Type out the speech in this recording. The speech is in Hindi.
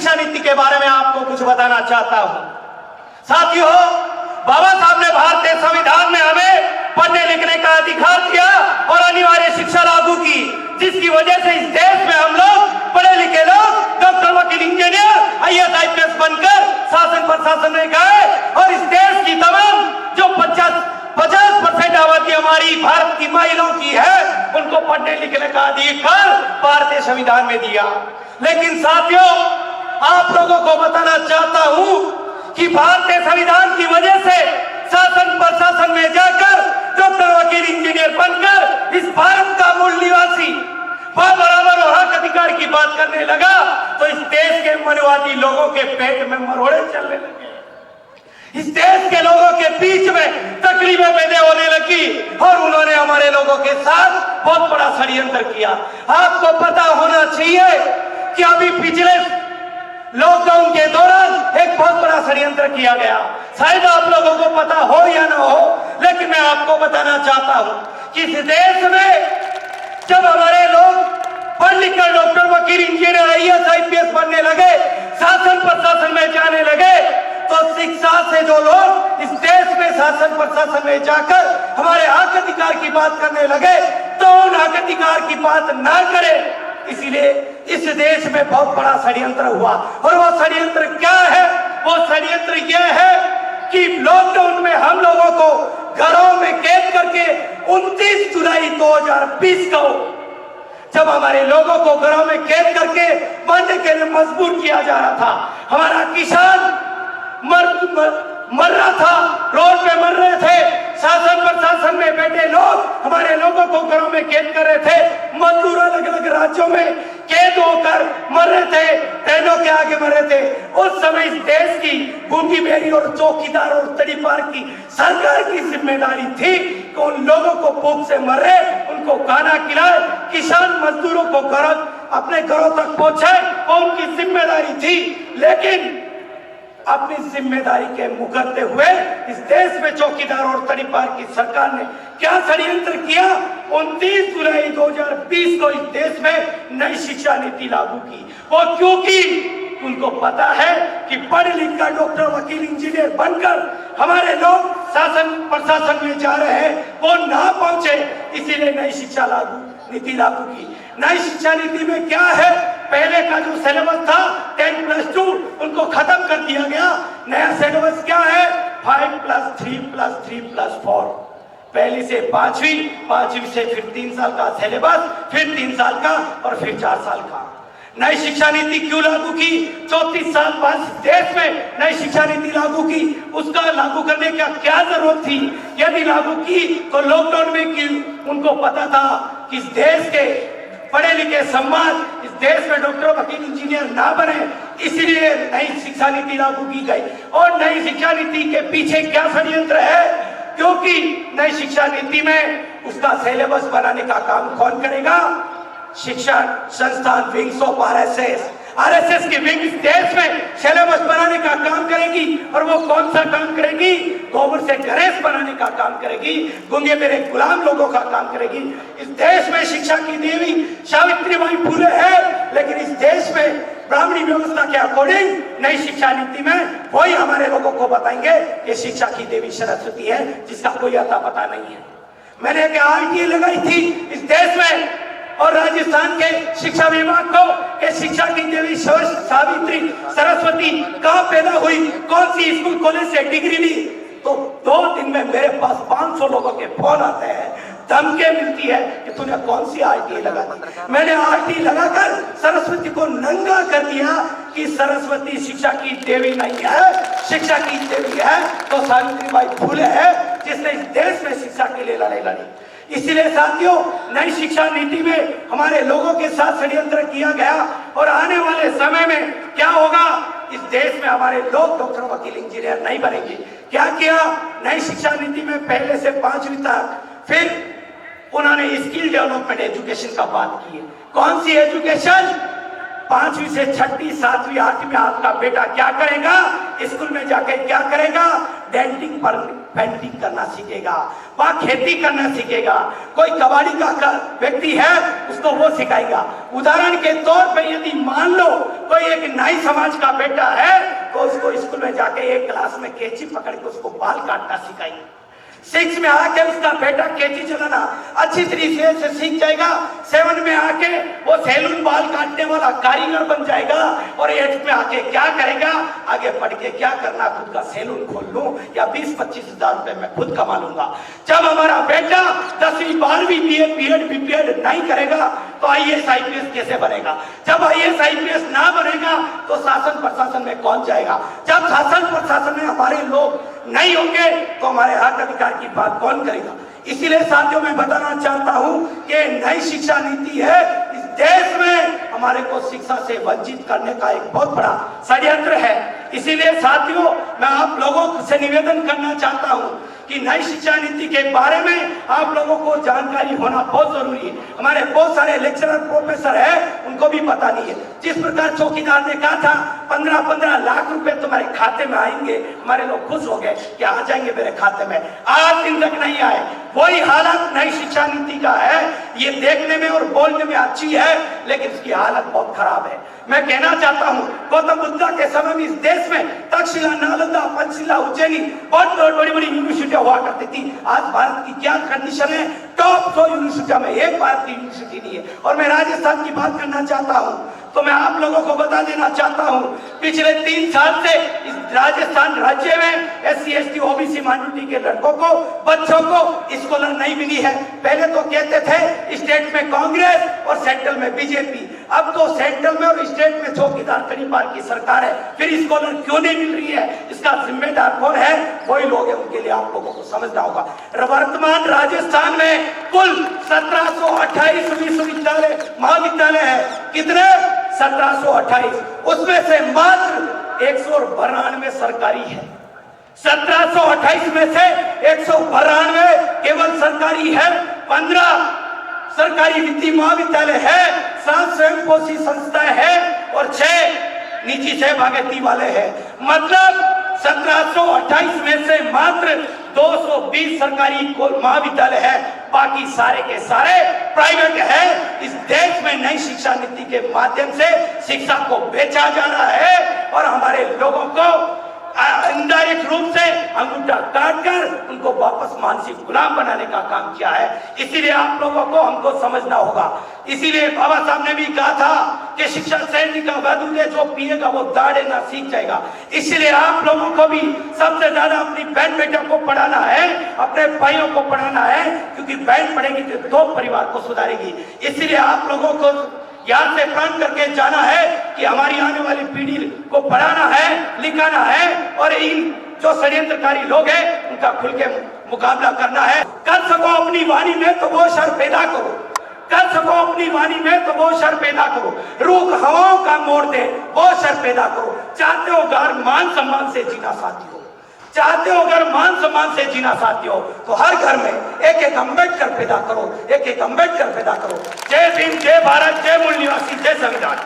शिक्षा नीति के बारे में आपको कुछ बताना चाहता हूं। साथियों, बाबा साहब ने भारतीय संविधान में हमें पढ़ने लिखने का अधिकार दिया और अनिवार्य शिक्षा लागू की, जिसकी वजह से इस देश में हम लोग पढ़े लिखे लोग डॉक्टर, वकील, इंजीनियर, IAS, IPS बनकर शासन प्रशासन में गए और इस देश की तमाम जो 50% आबादी हमारी भारत की महिलाओं की है, उनको पढ़ने लिखने का अधिकार भारतीय संविधान में दिया। लेकिन साथियों, आप लोगों को बताना चाहता हूं कि भारतीय संविधान की वजह से शासन प्रशासन में जाकर डॉक्टर, वकील, इंजीनियर बनकर इस भारत का मूल निवासी बराबर और हक अधिकार की बात करने लगा तो इस देश के मनवादी लोगों के पेट में मरोड़े चलने लगे, इस देश के लोगों के बीच में तकलीफें पैदा होने लगी और उन्होंने हमारे लोगों के साथ बहुत बड़ा षड्यंत्र किया। आपको पता होना चाहिए कि अभी पिछले लॉकडाउन के दौरान एक बहुत बड़ा षड्यंत्र किया गया। शायद आप लोगों को पता हो या ना हो, लेकिन मैं आपको बताना चाहता हूं कि इस देश में जब हमारे लोग पढ़ लिखकर डॉक्टर, वकील, इंजीनियर, IAS, IPS बनने लगे, शासन प्रशासन में जाने लगे, तो शिक्षा से जो लोग इस देश में शासन प्रशासन में जाकर हमारे हक अधिकार की बात करने लगे, तो उन हक अधिकार की बात ना करें, इसीलिए इस देश में बहुत बड़ा षड्यंत्र हुआ। और वो षड्यंत्र क्या है? वो षड्यंत्र यह है कि लॉकडाउन में हम लोगों को घरों में कैद करके 29 जुलाई 2020 को जब हमारे लोगों को घरों में कैद करके मरने के लिए मजबूर किया जा रहा था, हमारा किसान मर रहा था, रोड पे मर रहे थे, शासन प्रशासन में बैठे लोग हमारे लोगों को घरों में कैद कर रहे थे, मजदूर अलग अलग राज्यों में कैद होकर मर रहे थे, ट्रेनों के आगे मर रहे थे। उस समय इस देश की गूंगी बेरी और चौकीदार और तड़ीपार की सरकार की जिम्मेदारी थी कि उन लोगों को भूख से मर रहे उनको खाना खिलाए, किसान मजदूरों को अपने घरों तक पहुंचाए, वो उनकी जिम्मेदारी थी। लेकिन अपनी जिम्मेदारी के मुकरते हुए इस देश में चौकीदार और तड़ीपार की सरकार ने क्या षड्यंत्र किया? 29 जुलाई 2020 को इस देश में नई शिक्षा नीति लागू की। वो क्यों की? उनको पता है कि पढ़ लिख कर डॉक्टर, वकील, इंजीनियर बनकर हमारे लोग शासन प्रशासन में जा रहे हैं, वो ना पहुंचे, इसीलिए नई शिक्षा नीति लागू की। नई शिक्षा नीति में क्या है? पहले का जो सिलेबस था 10+2 उनको खत्म कर दिया गया। नया सिलेबस क्या है? 5+3+3+4, पहली से पांचवी, पांचवी से फिर 3 साल का सिलेबस, फिर 3 साल का और फिर 4 साल का। नई शिक्षा नीति क्यों लागू की? 34 साल बाद देश में नई शिक्षा नीति लागू की। उसका लागू करने का क्या जरूरत थी? यदि लागू की तो लॉकडाउन में की उनको पता था कि इस देश के पढ़े लिखे समाज इस देश में डॉक्टर, वकील, इंजीनियर ना बने, इसलिए नई शिक्षा नीति लागू की गई। और नई शिक्षा नीति के पीछे क्या षड्यंत्र है? क्योंकि नई शिक्षा नीति में उसका सिलेबस बनाने का काम कौन करेगा? शिक्षा संस्थान विंग्स ऑफ आरएसएस की विंग इस देश में सिलेबस बनाने का काम करेगी। और वो कौन सा काम करेगी? गोबर से गणेश बनाने का काम करेगी, गूंगे मेरे गुलाम लोगों का काम करेगी। इस देश में शिक्षा की देवी सावित्रीबाई फुले है, लेकिन इस देश में ब्राह्मणी व्यवस्था के अकॉर्डिंग नई शिक्षा नीति में वही हमारे लोगों को बताएंगे कि शिक्षा की देवी सरस्वती है, जिसका कोई अता पता नहीं है। मैंने एक RTI लगाई थी इस देश में और राजस्थान के शिक्षा विभाग को कि शिक्षा की देवी सावित्री सरस्वती कहाँ पैदा हुई, कौन सी स्कूल कॉलेज से डिग्री ली। तो 2 दिन में मेरे पास 500 लोगों के फोन आते हैं, धमकी मिलती है कि तूने कौन सी RTI लगा दी। मैंने RTI लगाकर सरस्वती को नंगा कर दिया कि सरस्वती शिक्षा की देवी नहीं है, शिक्षा की देवी है तो सावित्रीबाई फुले है, जिसने इस देश में शिक्षा के लिए लड़ाई लड़ी। इसलिए साथियों, नई शिक्षा नीति में हमारे लोगों के साथ षड्यंत्र किया गया और आने वाले समय में क्या होगा? इस देश में हमारे लोग डॉक्टर, वकील, इंजीनियर नहीं बनेंगे। क्या किया? नई शिक्षा नीति में पहले से 5वीं तक, फिर उन्होंने स्किल डेवलपमेंट एजुकेशन का बात की है। कौन सी एजुकेशन? 5वीं से 6वीं, 7वीं, 8वीं आपका बेटा क्या करेगा? स्कूल में जाके क्या करेगा? डेंटिंग पर पेंटिंग करना सीखेगा, वहाँ खेती करना सीखेगा। कोई कबाड़ी का व्यक्ति है, उसको वो सिखाएगा। उदाहरण के तौर पे यदि मान लो कोई एक नाई समाज का बेटा है, तो उसको स्कूल में जाके एक क्लास में कैंची पकड़ के उसको बाल काटना सिखाएंगे। 6 में आके उसका बेटा कैंची चलाना अच्छी तरीके से सीख जाएगा। 7 में आके वो सैलून बाल काटने वाला कारीगर बन जाएगा। और 8 में आके क्या करेगा? आगे पढ़ के क्या करना? खुद का सैलून खोल लूं या 20-25 हजार रुपए में खुद कमा लूंगा। जब हमारा बेटा 10वीं 12वीं बीएड बीपीएड नहीं करेगा तो IAS IPS कैसे बनेगा? जब IAS IPS ना बनेगा तो शासन प्रशासन में कौन जाएगा? जब शासन प्रशासन में हमारे लोग नहीं होंगे तो हमारे हक अधिकार की बात कौन करेगा? इसीलिए साथियों मैं बताना चाहता हूं कि नई शिक्षा नीति है इस देश में हमारे को शिक्षा से वंचित करने का एक बहुत बड़ा षड्यंत्र है। इसीलिए साथियों मैं आप लोगों से निवेदन करना चाहता हूं कि नई शिक्षा नीति के बारे में आप लोगों को जानकारी होना बहुत जरूरी है। हमारे बहुत सारे लेक्चरर प्रोफेसर हैं, उनको भी पता नहीं है। जिस प्रकार चौकीदार ने कहा था 15-15 लाख रुपए तुम्हारे खाते में आएंगे, हमारे लोग खुश हो गए कि आ जाएंगे मेरे खाते में। आज दिन तक नहीं आए। वही हालत नई शिक्षा नीति का है। ये देखने में और बोलने में अच्छी है, लेकिन इसकी हालत बहुत खराब है। मैं कहना चाहता हूं गौतम बुद्ध के समय में इस देश में तक्षशिला, नालंदा, पंचशिला, उज्जैनी बहुत बड़ी बड़ी यूनिवर्सिटियां हुआ करती थी। आज भारत की क्या कंडीशन है? टॉप 100 यूनिवर्सिटियों में एक भारत की यूनिवर्सिटी नहीं है। और मैं राजस्थान की बात करना चाहता हूं तो मैं आप लोगों को बता देना चाहता हूं पिछले 3 साल से इस राजस्थान राज्य में SC ST OBC माइनॉरिटी के लड़कों को, बच्चों को स्कॉलर नहीं मिली है। पहले तो कहते थे स्टेट में कांग्रेस और सेंट्रल में बीजेपी, अब तो सेंट्रल में और स्टेट में चौकीदार तरीपार की सरकार है। फिर स्कॉलर क्यों नहीं मिल रही है? इसका जिम्मेदार कौन है? वही लोग हैं, उनके लिए आप लोगों को समझना होगा। वर्तमान राजस्थान में कुल 1728 विश्वविद्यालय महाविद्यालय है। कितने? 1728। उसमें से मात्र 192 सरकारी है। 1728 में से 192 केवल सरकारी है। 15 सरकारी वित्तीय महाविद्यालय है, 7 स्वयंपोषी संस्थाएं हैं और 6 निजी सहभागिता वाले हैं। मतलब 1728 में से मात्र 220 सरकारी महाविद्यालय है, बाकी सारे के सारे प्राइवेट है। इस देश में नई शिक्षा नीति के माध्यम से शिक्षा को बेचा जा रहा है और हमारे लोगों को इनडायरेक्ट रूप से अंगूठा काटकर उनको वापस मानसिक गुलाम बनाने का काम किया है। इसीलिए आप लोगों को हमको समझना होगा। इसीलिए बाबा साहब ने भी कहा था कि शिक्षा सैनिक का बदूले जो पिएगा वो दाढ़े ना सीख जाएगा। इसलिए आप लोगों को भी सबसे ज्यादा अपनी बहन बेटियों को पढ़ाना है, अपने भाइयों को पढ़ाना है, क्योंकि बहन पढ़ेगी तो 2 परिवार को सुधारेगी। इसलिए आप लोगों को याद से प्रण करके जाना है कि हमारी आने वाली पीढ़ी को पढ़ाना है, लिखाना है और इन जो षड्यंत्रकारी लोग हैं उनका खुल के मुकाबला करना है। कर सको अपनी वाणी में तो वो शर पैदा करो, कर सको अपनी वाणी में तो वो शर पैदा करो, रुख हवाओं का मोड़ दे वो शर पैदा करो। चाहते हो घर मान सम्मान से जीना साथियों, चाहते हो अगर मान सम्मान से जीना साथियों तो हर घर में एक एक अम्बेडकर पैदा करो, एक एक अम्बेडकर पैदा करो। जय भीम, जय भारत, जय मूल निवासी, जय संविधान।